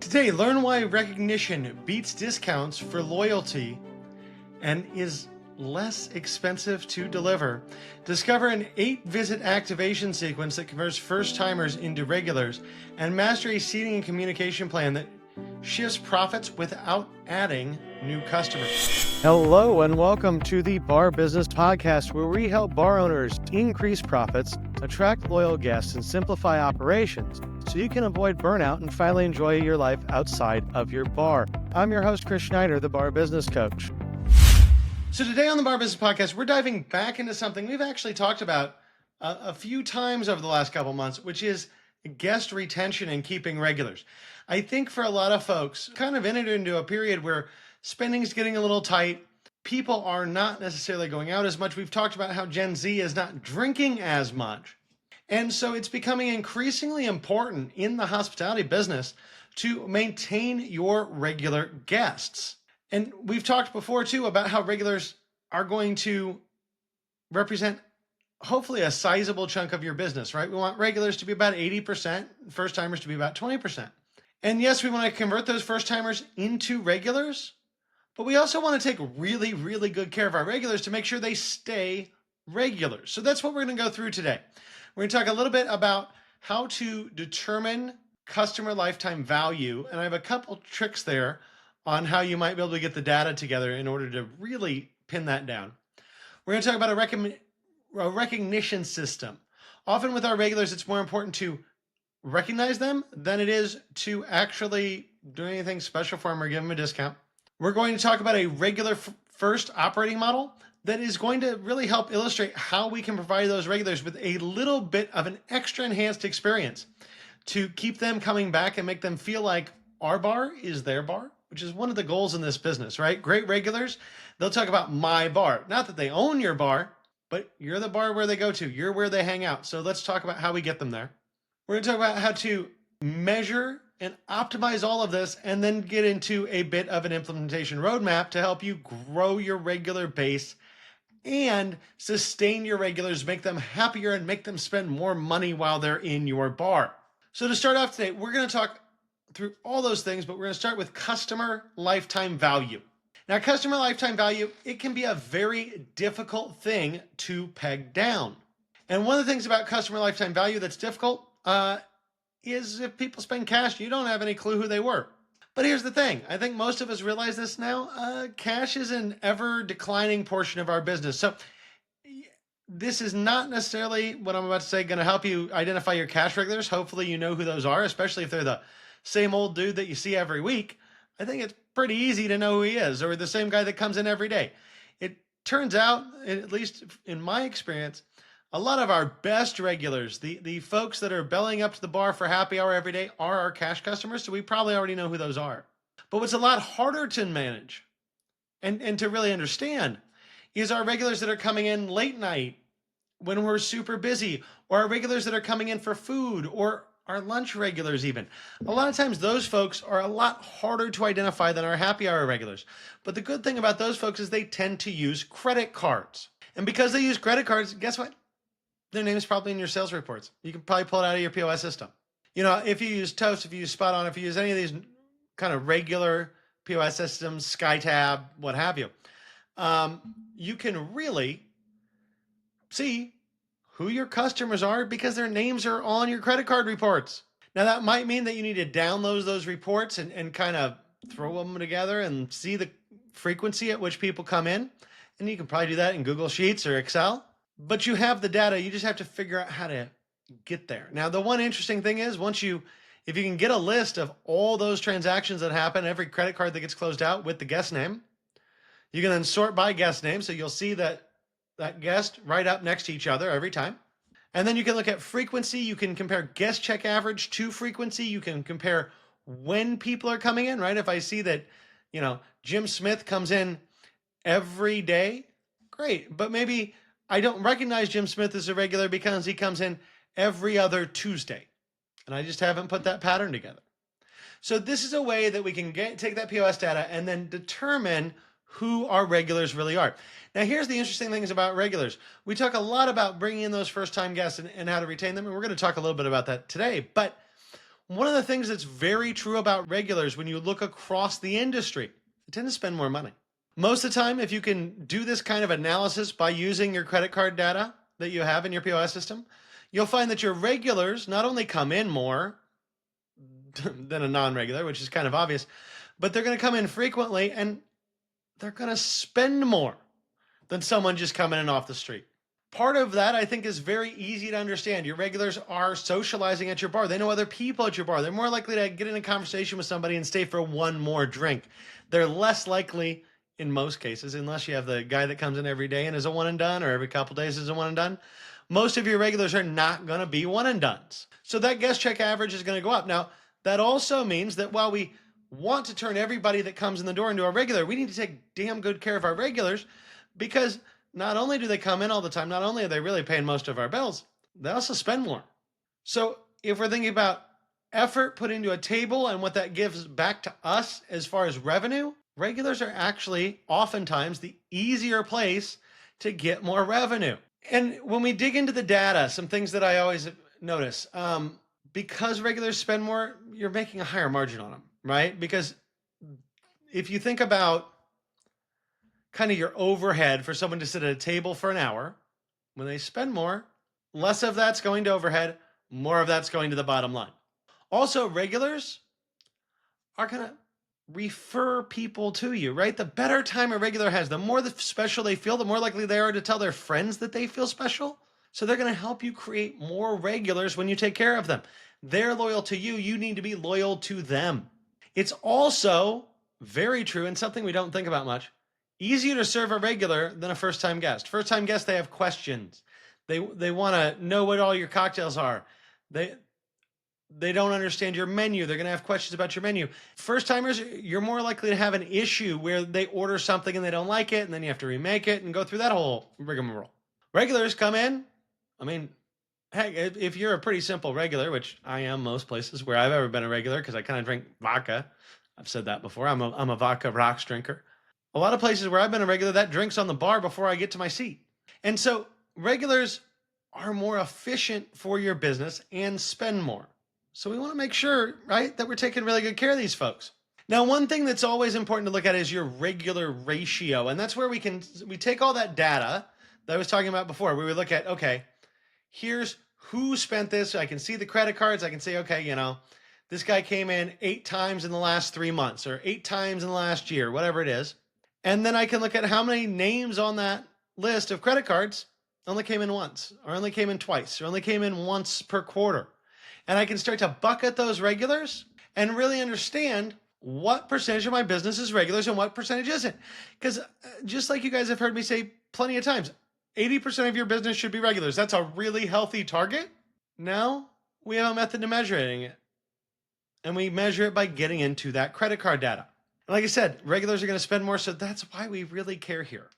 Today, learn why recognition beats discounts for loyalty and is less expensive to deliver. Discover an 8-visit activation sequence that converts first-timers into regulars, and master a seating and communication plan that shifts profits without adding new customers. Hello and welcome to the Bar Business Podcast, where we help bar owners increase profits, attract loyal guests, and simplify operations so you can avoid burnout and finally enjoy your life outside of your bar. I'm your host, Chris Schneider, the Bar Business Coach. So today on the Bar Business Podcast, we're diving back into something we've actually talked about a few times over the last couple months, which is guest retention and keeping regulars. I think for a lot of folks, kind of entered into a period where spending is getting a little tight. People are not necessarily going out as much. We've talked about how Gen Z is not drinking as much. And so it's becoming increasingly important in the hospitality business to maintain your regular guests. And we've talked before too about how regulars are going to represent hopefully a sizable chunk of your business, right? We want regulars to be about 80%, first timers to be about 20%. And yes, we want to convert those first timers into regulars, but we also want to take really, really good care of our regulars to make sure they stay regulars. So that's what we're going to go through today. We're going to talk a little bit about how to determine customer lifetime value. And I have a couple tricks there on how you might be able to get the data together in order to really pin that down. We're going to talk about a recognition system. Often with our regulars, it's more important to recognize them than it is to actually do anything special for them or give them a discount. We're going to talk about a regular first operating model that is going to really help illustrate how we can provide those regulars with a little bit of an extra enhanced experience to keep them coming back and make them feel like our bar is their bar, which is one of the goals in this business, right? Great regulars, they'll talk about my bar. Not that they own your bar, but you're the bar where they go to. You're where they hang out. So let's talk about how we get them there. We're going to talk about how to measure and optimize all of this, and then get into a bit of an implementation roadmap to help you grow your regular base and sustain your regulars, make them happier, and make them spend more money while they're in your bar. So to start off today, we're going to talk through all those things, but we're going to start with customer lifetime value. Now, customer lifetime value, it can be a very difficult thing to peg down. And one of the things about customer lifetime value that's difficult is if people spend cash, you don't have any clue who they were. But here's the thing. I think most of us realize this now. Cash is an ever declining portion of our business. So this is not necessarily what I'm about to say going to help you identify your cash regulars. Hopefully you know who those are, especially if they're the same old dude that you see every week. I think it's pretty easy to know who he is, or the same guy that comes in every day. It turns out, at least in my experience, a lot of our best regulars, the folks that are bellying up to the bar for happy hour every day, are our cash customers, so we probably already know who those are. But what's a lot harder to manage and to really understand is our regulars that are coming in late night when we're super busy, or our regulars that are coming in for food, or our lunch regulars even. A lot of times those folks are a lot harder to identify than our happy hour regulars. But the good thing about those folks is they tend to use credit cards. And because they use credit cards, guess what? Their name is probably in your sales reports. You can probably pull it out of your POS system. You know, if you use Toast, if you use Spot On, if you use any of these kind of regular POS systems, SkyTab, what have you, you can really see who your customers are because their names are on your credit card reports. Now, that might mean that you need to download those reports and kind of throw them together and see the frequency at which people come in. And you can probably do that in Google Sheets or Excel. But you have the data, you just have to figure out how to get there. Now, the one interesting thing is if you can get a list of all those transactions that happen, every credit card that gets closed out with the guest name, you can then sort by guest name. So you'll see that guest right up next to each other every time. And then you can look at frequency. You can compare guest check average to frequency. You can compare when people are coming in, right? If I see that, Jim Smith comes in every day, great. But maybe I don't recognize Jim Smith as a regular because he comes in every other Tuesday. And I just haven't put that pattern together. So this is a way that we can take that POS data and then determine who our regulars really are. Now, here's the interesting things about regulars. We talk a lot about bringing in those first-time guests and how to retain them, and we're going to talk a little bit about that today. But One of the things that's very true about regulars when you look across the industry, they tend to spend more money. Most of the time, if you can do this kind of analysis by using your credit card data that you have in your POS system, you'll find that your regulars not only come in more than a non-regular, which is kind of obvious, but they're going to come in frequently and they're going to spend more than someone just coming in off the street. Part of that, I think, is very easy to understand. Your regulars are socializing at your bar. They know other people at your bar. They're more likely to get in a conversation with somebody and stay for one more drink. They're less likely, in most cases, unless you have the guy that comes in every day and is a one and done, or every couple days is a one and done. Most of your regulars are not going to be one and dones. So that guest check average is going to go up. Now, that also means that while we want to turn everybody that comes in the door into a regular, we need to take damn good care of our regulars, because not only do they come in all the time, not only are they really paying most of our bills, they also spend more. So if we're thinking about effort put into a table and what that gives back to us as far as revenue, regulars are actually oftentimes the easier place to get more revenue. And when we dig into the data, some things that I always notice, because regulars spend more, you're making a higher margin on them, right? Because if you think about kind of your overhead for someone to sit at a table for an hour, when they spend more, less of that's going to overhead, more of that's going to the bottom line. Also, regulars are going to refer people to you, right? The better time a regular has, the more special they feel, the more likely they are to tell their friends that they feel special. So they're going to help you create more regulars when you take care of them. They're loyal to you. You need to be loyal to them. It's also very true, and something we don't think about much, easier to serve a regular than a first-time guest. First-time guests, they have questions. They want to know what all your cocktails are. They don't understand your menu. They're going to have questions about your menu. First timers, you're more likely to have an issue where they order something and they don't like it, and then you have to remake it and go through that whole rigmarole. Regulars come in. I mean, heck, if you're a pretty simple regular, which I am most places where I've ever been a regular, because I kind of drink vodka. I've said that before. I'm a vodka rocks drinker. A lot of places where I've been a regular, that drink's on the bar before I get to my seat. And so regulars are more efficient for your business and spend more. So we want to make sure, right, that we're taking really good care of these folks. Now, one thing that's always important to look at is your regular ratio. And that's where we take all that data that I was talking about before, where we look at, okay, here's who spent this. I can see the credit cards. I can say, okay, this guy came in 8 times in the last 3 months, or 8 times in the last year, whatever it is. And then I can look at how many names on that list of credit cards only came in once, or only came in twice, or only came in once per quarter. And I can start to bucket those regulars and really understand what percentage of my business is regulars and what percentage isn't. Because just like you guys have heard me say plenty of times, 80% of your business should be regulars. That's a really healthy target. Now we have a method to measuring it. And we measure it by getting into that credit card data. And like I said, regulars are going to spend more, so that's why we really care here.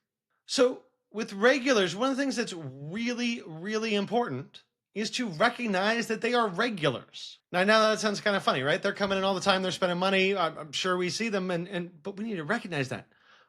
So with regulars, one of the things that's really, really important is to recognize that they are regulars. Now, I know that sounds kind of funny, right? They're coming in all the time. They're spending money. I'm sure we see them, but we need to recognize that.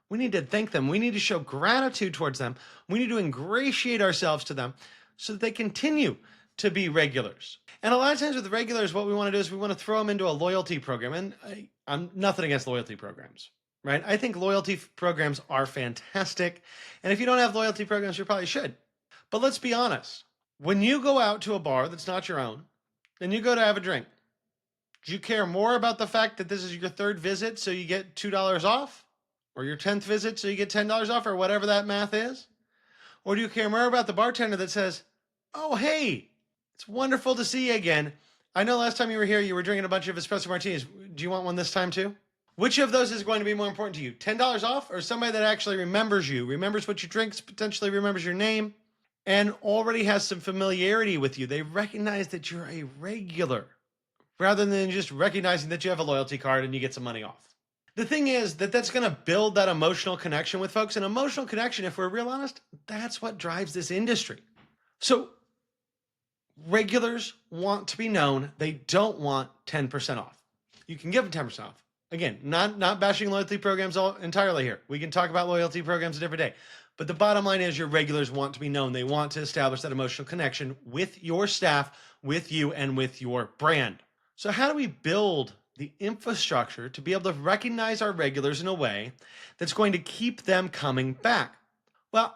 We need to thank them. We need to show gratitude towards them. We need to ingratiate ourselves to them so that they continue to be regulars. And a lot of times with regulars, what we want to do is we want to throw them into a loyalty program. And I'm nothing against loyalty programs, right? I think loyalty programs are fantastic. And if you don't have loyalty programs, you probably should. But let's be honest. When you go out to a bar that's not your own, and you go to have a drink, do you care more about the fact that this is your 3rd visit so you get $2 off? Or your 10th visit so you get $10 off, or whatever that math is? Or do you care more about the bartender that says, oh, hey, it's wonderful to see you again. I know last time you were here, you were drinking a bunch of espresso martinis. Do you want one this time too? Which of those is going to be more important to you? $10 off, or somebody that actually remembers you, remembers what you drink, potentially remembers your name, and already has some familiarity with you? They recognize that you're a regular rather than just recognizing that you have a loyalty card and you get some money off. The thing is that that's going to build that emotional connection with folks. And emotional connection, if we're real honest, that's what drives this industry. So regulars want to be known. They don't want 10% off. You can give them 10% off. Again, not bashing loyalty programs entirely here. We can talk about loyalty programs a different day. But the bottom line is your regulars want to be known. They want to establish that emotional connection with your staff, with you, and with your brand. So, how do we build the infrastructure to be able to recognize our regulars in a way that's going to keep them coming back? Well,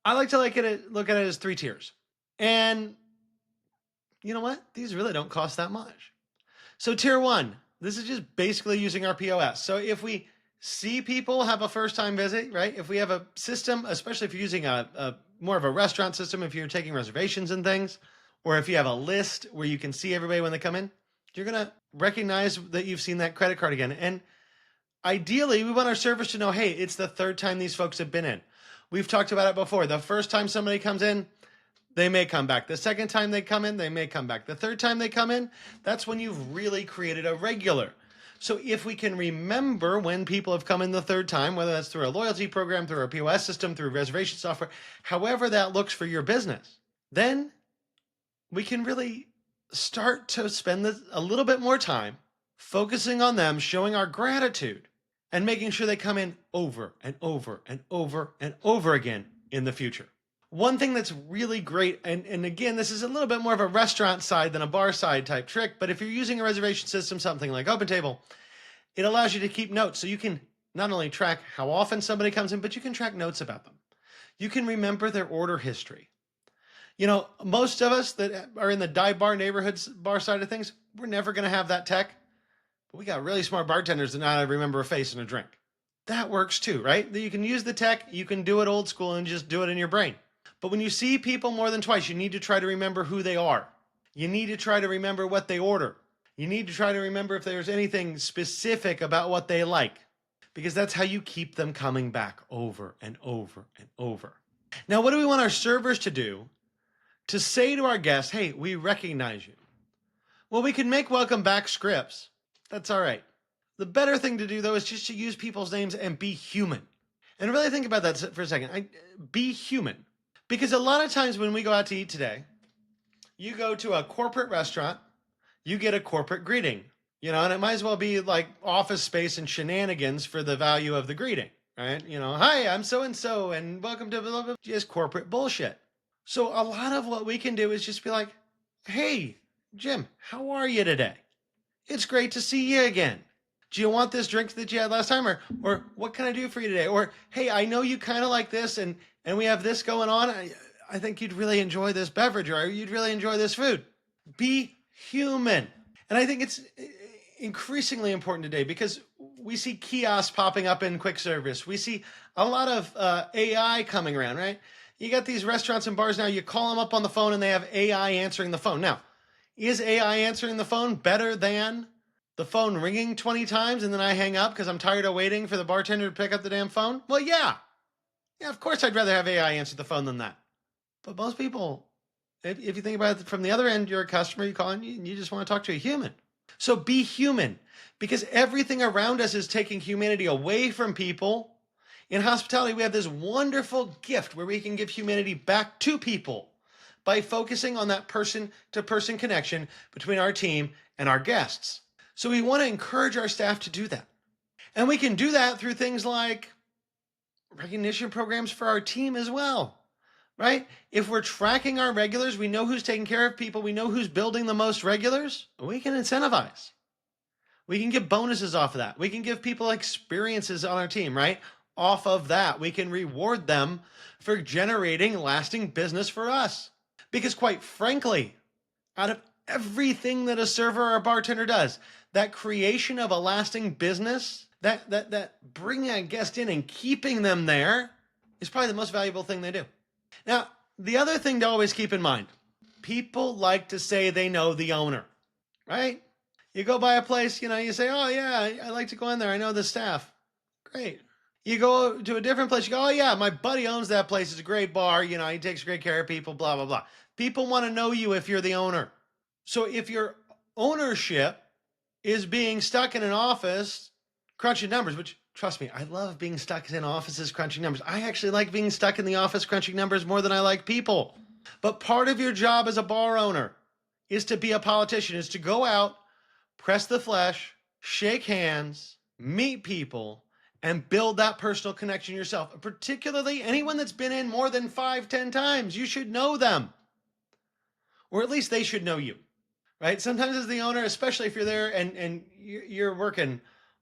I like to look at it as three tiers. And you know what? These really don't cost that much. So, tier one, this is just basically using our POS. So, if we see people have a first time visit, right? If we have a system, especially if you're using a more of a restaurant system, if you're taking reservations and things, or if you have a list where you can see everybody when they come in, you're going to recognize that you've seen that credit card again. And ideally, we want our servers to know, hey, it's the third time these folks have been in. We've talked about it before. The first time somebody comes in, they may come back. The second time they come in, they may come back. The third time they come in, that's when you've really created a regular. So if we can remember when people have come in the third time, whether that's through a loyalty program, through a POS system, through reservation software, however that looks for your business, then we can really start to spend a little bit more time focusing on them, showing our gratitude, and making sure they come in over and over and over and over again in the future. One thing that's really great, and again, this is a little bit more of a restaurant side than a bar side type trick, but if you're using a reservation system, something like OpenTable, it allows you to keep notes. So you can not only track how often somebody comes in, but you can track notes about them. You can remember their order history. You know, most of us that are in the dive bar neighborhoods bar side of things, we're never going to have that tech. But we got really smart bartenders that know how to remember a face and a drink. That works too, right? You can use the tech, you can do it old school and just do it in your brain. But when you see people more than twice, you need to try to remember who they are. You need to try to remember what they order. You need to try to remember if there's anything specific about what they like, because that's how you keep them coming back over and over and over. Now, what do we want our servers to do to say to our guests, hey, we recognize you? Well, we can make welcome back scripts. That's all right. The better thing to do, though, is just to use people's names and be human. And really think about that for a second. Be human. Because a lot of times when we go out to eat today, you go to a corporate restaurant, you get a corporate greeting, you know, and it might as well be like Office Space and shenanigans for the value of the greeting, right? You know, hi, I'm so-and-so, and welcome to blah, blah, just corporate bullshit. So a lot of what we can do is just be like, hey, Jim, how are you today? It's great to see you again. Do you want this drink that you had last time? Or what can I do for you today? Or, hey, I know you kind of like this and we have this going on. I think you'd really enjoy this beverage or you'd really enjoy this food. Be human. And I think it's increasingly important today because we see kiosks popping up in quick service. We see a lot of AI coming around, right? You got these restaurants and bars now, you call them up on the phone and they have AI answering the phone. Now, is AI answering the phone better than the phone ringing 20 times and then I hang up because I'm tired of waiting for the bartender to pick up the damn phone? Well, yeah. Yeah, of course I'd rather have AI answer the phone than that. But most people, if you think about it from the other end, you're a customer, you call and you just want to talk to a human. So be human, because everything around us is taking humanity away from people. In hospitality, we have this wonderful gift where we can give humanity back to people by focusing on that person-to-person connection between our team and our guests. So we want to encourage our staff to do that. And we can do that through things like recognition programs for our team as well, right? If we're tracking our regulars, we know who's taking care of people, we know who's building the most regulars, we can incentivize. We can get bonuses off of that. We can give people experiences on our team, right? Off of that, we can reward them for generating lasting business for us. Because quite frankly, out of everything that a server or a bartender does, that creation of a lasting business, that bringing a guest in and keeping them there is probably the most valuable thing they do. Now, the other thing to always keep in mind, people like to say they know the owner, right? You go by a place, you say, oh yeah, I like to go in there. I know the staff. Great. You go to a different place, you go, oh yeah, my buddy owns that place. It's a great bar. He takes great care of people, blah, blah, blah. People want to know you if you're the owner. So if your ownership is being stuck in an office crunching numbers, which trust me, I love being stuck in offices crunching numbers. I actually like being stuck in the office crunching numbers more than I like people. But part of your job as a bar owner is to be a politician, is to go out, press the flesh, shake hands, meet people, and build that personal connection yourself. Particularly anyone that's been in more than 5-10 times, you should know them. Or at least they should know you. right? Sometimes as the owner, especially if you're there and you're working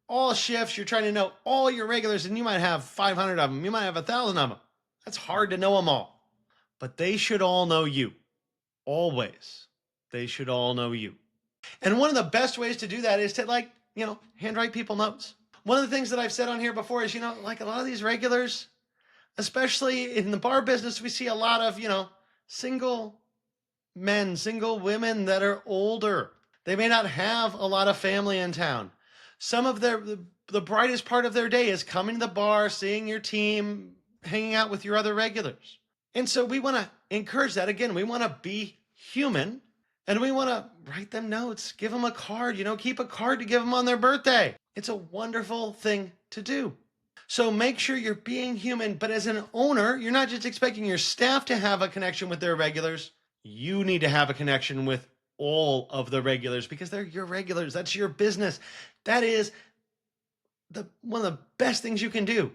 all shifts, you're trying to know all your regulars, and you might have 500 of them, you might have 1,000 of them. That's hard to know them all, but they should all know you. Always. They should all know you. And one of the best ways to do that is to, like, handwrite people notes. One of the things that I've said on here before is, like a lot of these regulars, especially in the bar business, we see a lot of, single men, single women that are older. They may not have a lot of family in town. Some of the brightest part of their day is coming to the bar, seeing your team, hanging out with your other regulars. And so we want to encourage that. Again, we want to be human, and we want to write them notes, give them a card, keep a card to give them on their birthday. It's a wonderful thing to do. So make sure you're being human, but as an owner, you're not just expecting your staff to have a connection with their regulars. You need to have a connection with all of the regulars because they're your regulars. That's your business. That is one of the best things you can do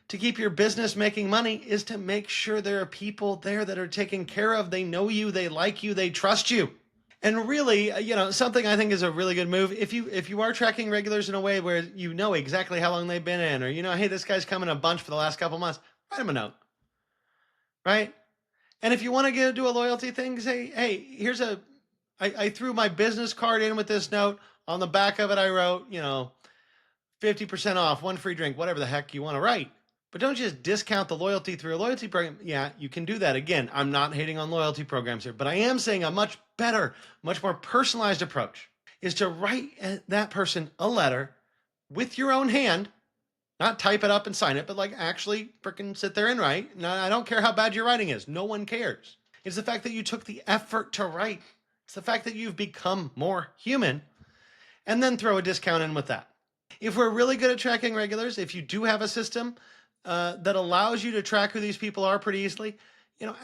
to keep your business making money is to make sure there are people there that are taken care of. They know you, they like you, they trust you. And really, something I think is a really good move. If you are tracking regulars in a way where you know exactly how long they've been in, or hey, this guy's coming a bunch for the last couple months, write him a note, right? And if you want to do a loyalty thing, say, hey, I threw my business card in with this note. On the back of it, I wrote, 50% off, one free drink, whatever the heck you want to write. But don't just discount the loyalty through a loyalty program. Yeah, you can do that. Again, I'm not hating on loyalty programs here, but I am saying a much better, much more personalized approach is to write that person a letter with your own hand, not type it up and sign it, but like actually freaking sit there and write. Now, I don't care how bad your writing is. No one cares. It's the fact that you took the effort to write. It's the fact that you've become more human, and then throw a discount in with that. If we're really good at tracking regulars, if you do have a system that allows you to track who these people are pretty easily,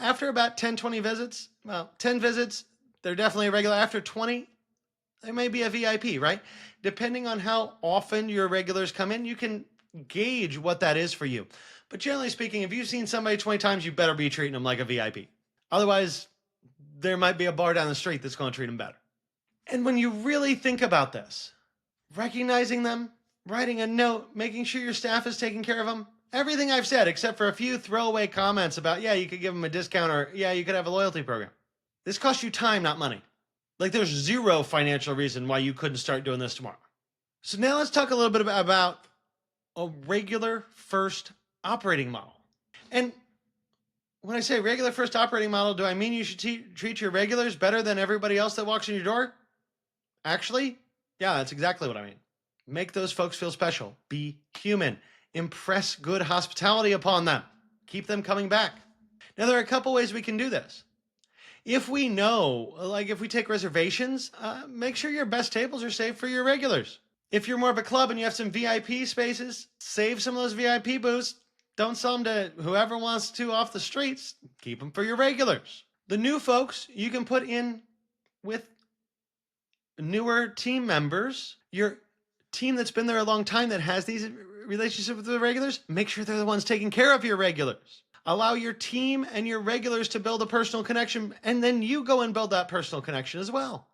after about 10, 20 visits, 10 visits, they're definitely a regular. After 20, they may be a VIP, right? Depending on how often your regulars come in, you can gauge what that is for you. But generally speaking, if you've seen somebody 20 times, you better be treating them like a VIP. Otherwise, there might be a bar down the street that's going to treat them better. And when you really think about this, recognizing them, writing a note, making sure your staff is taking care of them, everything I've said, except for a few throwaway comments about, yeah, you could give them a discount, or yeah, you could have a loyalty program. This costs you time, not money. Like there's zero financial reason why you couldn't start doing this tomorrow. So now let's talk a little bit about a regular first operating model. And when I say regular first operating model, do I mean you should treat your regulars better than everybody else that walks in your door? Actually, yeah, that's exactly what I mean. Make those folks feel special. Be human. Impress good hospitality upon them. Keep them coming back. Now, there are a couple ways we can do this. If we know, like if we take reservations, make sure your best tables are saved for your regulars. If you're more of a club and you have some VIP spaces, save some of those VIP booths. Don't sell them to whoever wants to off the streets. Keep them for your regulars. The new folks you can put in with newer team members. Your team that's been there a long time that has these relationships with the regulars, make sure they're the ones taking care of your regulars. Allow your team and your regulars to build a personal connection, and then you go and build that personal connection as well.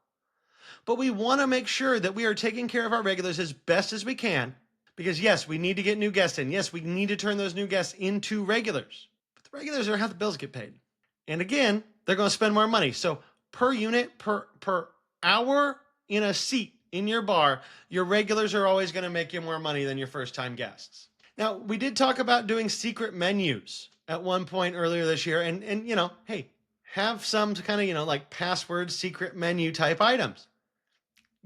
But we want to make sure that we are taking care of our regulars as best as we can, because yes, we need to get new guests in. Yes, we need to turn those new guests into regulars. But the regulars are how the bills get paid. And again, they're going to spend more money. So per unit, per hour in a seat in your bar, your regulars are always going to make you more money than your first time guests. Now, we did talk about doing secret menus at one point earlier this year. And hey, have some kind of, like password secret menu type items.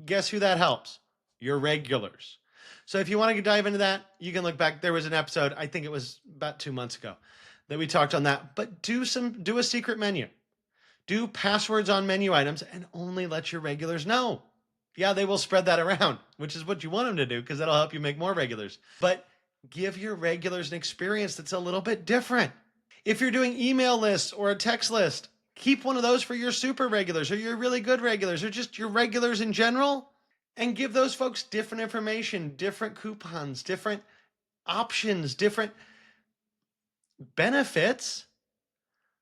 Guess who that helps? Your regulars. So if you want to dive into that, you can look back. There was an episode, I think it was about 2 months ago, that we talked on that. But do a secret menu. Do passwords on menu items and only let your regulars know. Yeah, they will spread that around, which is what you want them to do because that'll help you make more regulars. But give your regulars an experience that's a little bit different. If you're doing email lists or a text list, keep one of those for your super regulars or your really good regulars or just your regulars in general, and give those folks different information, different coupons, different options, different benefits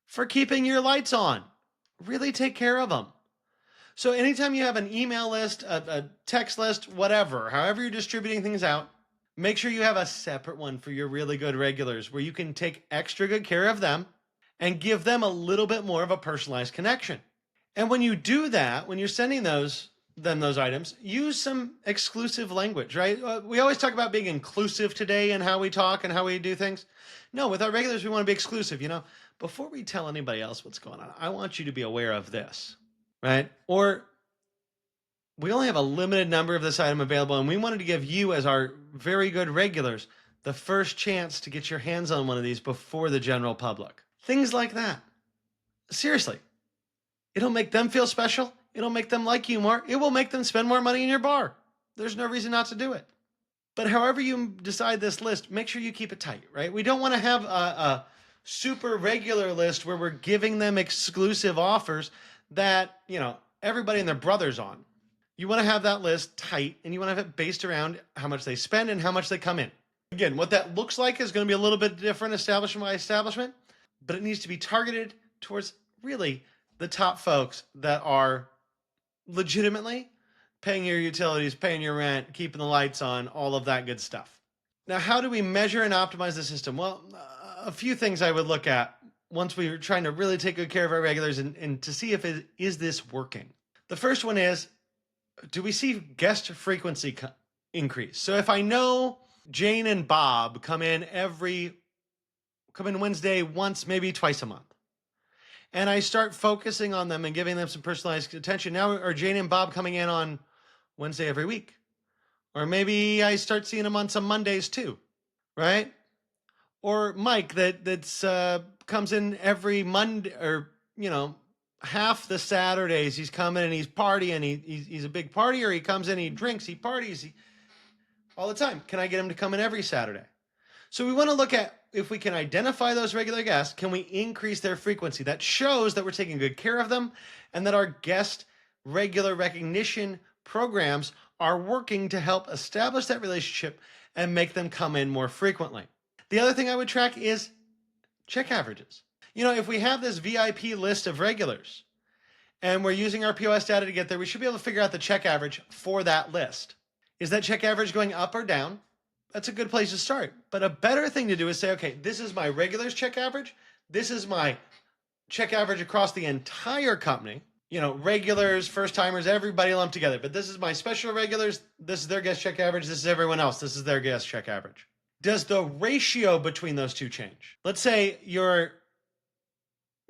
for keeping your lights on. Really take care of them. So anytime you have an email list, a text list, whatever, however you're distributing things out, make sure you have a separate one for your really good regulars where you can take extra good care of them and give them a little bit more of a personalized connection. And when you do that, when you're sending those items, use some exclusive language, right? We always talk about being inclusive today and how we talk and how we do things. No, with our regulars, we want to be exclusive. Before we tell anybody else what's going on, I want you to be aware of this, right? Or we only have a limited number of this item available, and we wanted to give you, as our very good regulars, the first chance to get your hands on one of these before the general public. Things like that. Seriously, it'll make them feel special. It'll make them like you more. It will make them spend more money in your bar. There's no reason not to do it. But however you decide this list, make sure you keep it tight, right? We don't want to have a super regular list where we're giving them exclusive offers that, everybody and their brother's on. You want to have that list tight, and you want to have it based around how much they spend and how much they come in. Again, what that looks like is going to be a little bit different establishment by establishment, but it needs to be targeted towards really the top folks that are legitimately paying your utilities, paying your rent, keeping the lights on, all of that good stuff. Now, how do we measure and optimize the system? Well, a few things I would look at once we were trying to really take good care of our regulars and to see if is this working. The first one is, do we see guest frequency increase? So if I know Jane and Bob come in Wednesday once, maybe twice a month, and I start focusing on them and giving them some personalized attention, now are Jane and Bob coming in on Wednesday every week? Or maybe I start seeing them on some Mondays too, right? Or Mike that's comes in every Monday, or half the Saturdays he's coming and he's partying. He's a big partier. He comes in, he drinks, he parties all the time. Can I get him to come in every Saturday? So we want to look at if we can identify those regular guests, can we increase their frequency? That shows that we're taking good care of them and that our guest regular recognition programs are working to help establish that relationship and make them come in more frequently. The other thing I would track is check averages. If we have this VIP list of regulars and we're using our POS data to get there, we should be able to figure out the check average for that list. Is that check average going up or down? That's a good place to start. But a better thing to do is say, okay, this is my regulars check average. This is my check average across the entire company. Regulars, first timers, everybody lumped together. But this is my special regulars. This is their guest check average. This is everyone else. This is their guest check average. Does the ratio between those two change? Let's say your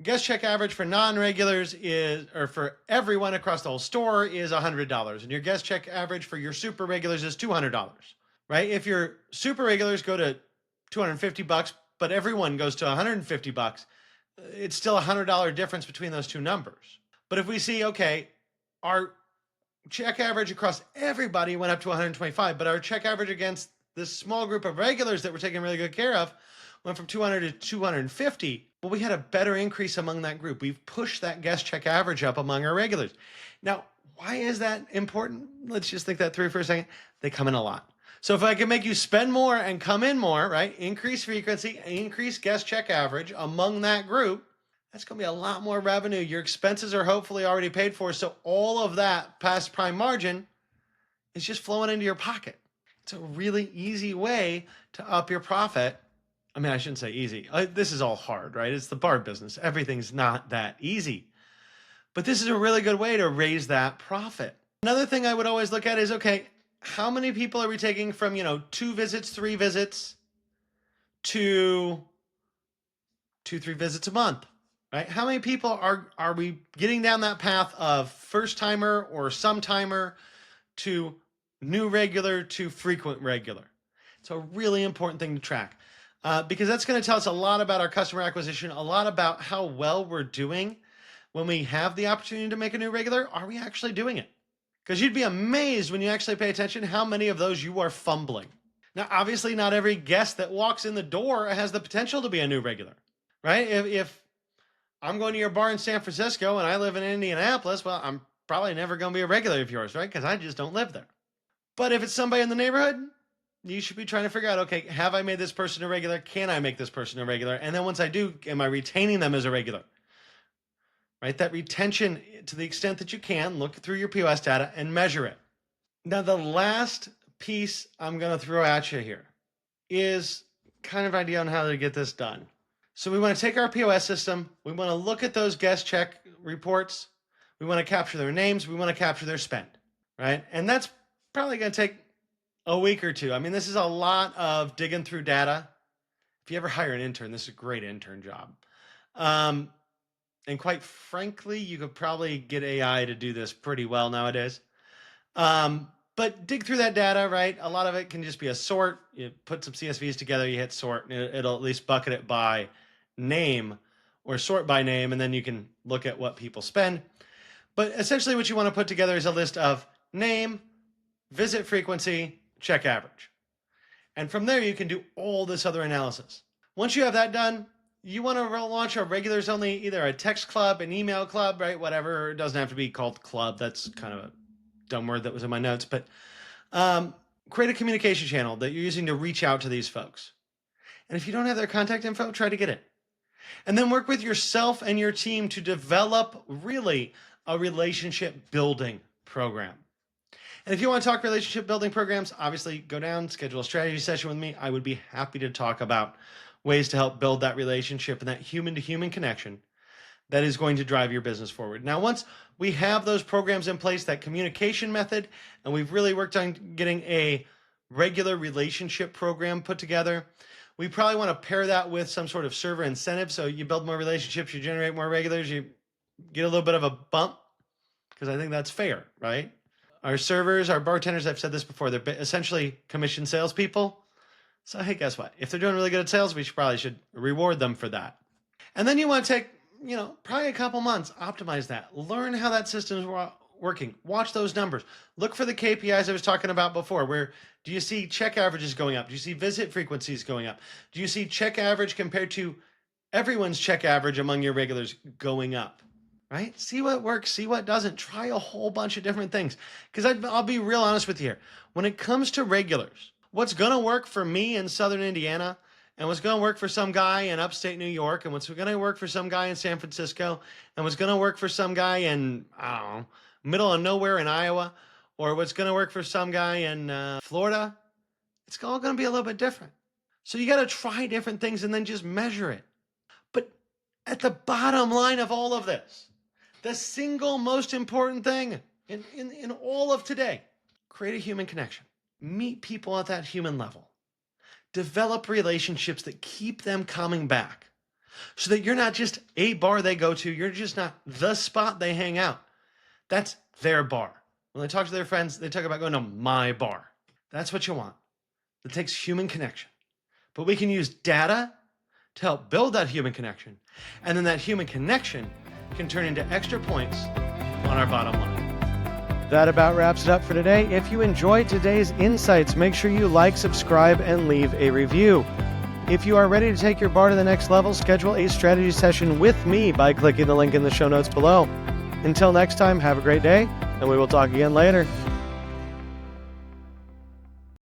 guest check average for non-regulars or for everyone across the whole store is $100. And your guest check average for your super regulars is $200. Right? If your super regulars go to $250, but everyone goes to $150, it's still $100 difference between those two numbers. But if we see, okay, our check average across everybody went up to 125, but our check average against this small group of regulars that we're taking really good care of went from 200 to 250. Well, we had a better increase among that group. We've pushed that guest check average up among our regulars. Now, why is that important? Let's just think that through for a second. They come in a lot. So if I can make you spend more and come in more, right? Increase frequency, increase guest check average among that group, that's going to be a lot more revenue. Your expenses are hopefully already paid for. So all of that past prime margin is just flowing into your pocket. It's a really easy way to up your profit. I mean, I shouldn't say easy. This is all hard, right? It's the bar business. Everything's not that easy. But this is a really good way to raise that profit. Another thing I would always look at is, okay, how many people are we taking from, 2 visits, 3 visits to 2-3 visits a month, right? How many people are we getting down that path of first timer or sometime to new regular to frequent regular? It's a really important thing to track because that's going to tell us a lot about our customer acquisition, a lot about how well we're doing when we have the opportunity to make a new regular. Are we actually doing it? Because you'd be amazed when you actually pay attention how many of those you are fumbling. Now, obviously, not every guest that walks in the door has the potential to be a new regular, right? If I'm going to your bar in San Francisco and I live in Indianapolis, well, I'm probably never going to be a regular of yours, right? Because I just don't live there. But if it's somebody in the neighborhood, you should be trying to figure out, okay, have I made this person a regular? Can I make this person a regular? And then once I do, am I retaining them as a regular? right? That retention, to the extent that you can, look through your POS data and measure it. Now, the last piece I'm going to throw at you here is kind of idea on how to get this done. So we want to take our POS system. We want to look at those guest check reports. We want to capture their names. We want to capture their spend, right? And that's probably going to take a week or two. I mean, this is a lot of digging through data. If you ever hire an intern, this is a great intern job. And quite frankly, you could probably get AI to do this pretty well nowadays. But dig through that data, right? A lot of it can just be a sort. You put some CSVs together, you hit sort, and it'll at least bucket it by name or sort by name, and then you can look at what people spend. But essentially what you want to put together is a list of name, visit frequency, check average. And from there, you can do all this other analysis. Once you have that done, you want to launch a regulars only, either a text club, an email club, right? Whatever. It doesn't have to be called club. That's kind of a dumb word that was in my notes, but create a communication channel that you're using to reach out to these folks. And if you don't have their contact info, try to get it. And then work with yourself and your team to develop really a relationship building program. And if you want to talk relationship building programs, obviously go down, schedule a strategy session with me. I would be happy to talk about ways to help build that relationship and that human to human connection that is going to drive your business forward. Now, once we have those programs in place, that communication method, and we've really worked on getting a regular relationship program put together, we probably want to pair that with some sort of server incentive. So you build more relationships, you generate more regulars, you get a little bit of a bump, because I think that's fair, right? Our servers, our bartenders, I've said this before, they're essentially commission salespeople. So hey, guess what? If they're doing really good at sales, we probably should reward them for that. And then you want to take, probably a couple months, optimize that, learn how that system is working, watch those numbers, look for the KPIs I was talking about before. Where do you see check averages going up? Do you see visit frequencies going up? Do you see check average compared to everyone's check average among your regulars going up? Right? See what works, see what doesn't. Try a whole bunch of different things. Because I'll be real honest with you here. When it comes to regulars, what's going to work for me in Southern Indiana, and what's going to work for some guy in upstate New York, and what's going to work for some guy in San Francisco, and what's going to work for some guy in, middle of nowhere in Iowa, or what's going to work for some guy in Florida, it's all going to be a little bit different. So you got to try different things and then just measure it. But at the bottom line of all of this, the single most important thing in all of today, create a human connection. Meet people at that human level. Develop relationships that keep them coming back so that you're not just a bar they go to. You're just not the spot they hang out. That's their bar. When they talk to their friends, they talk about going to my bar. That's what you want. It takes human connection. But we can use data to help build that human connection. And then that human connection can turn into extra points on our bottom line. That about wraps it up for today. If you enjoyed today's insights, make sure you like, subscribe, and leave a review. If you are ready to take your bar to the next level, schedule a strategy session with me by clicking the link in the show notes below. Until next time, have a great day, and we will talk again later.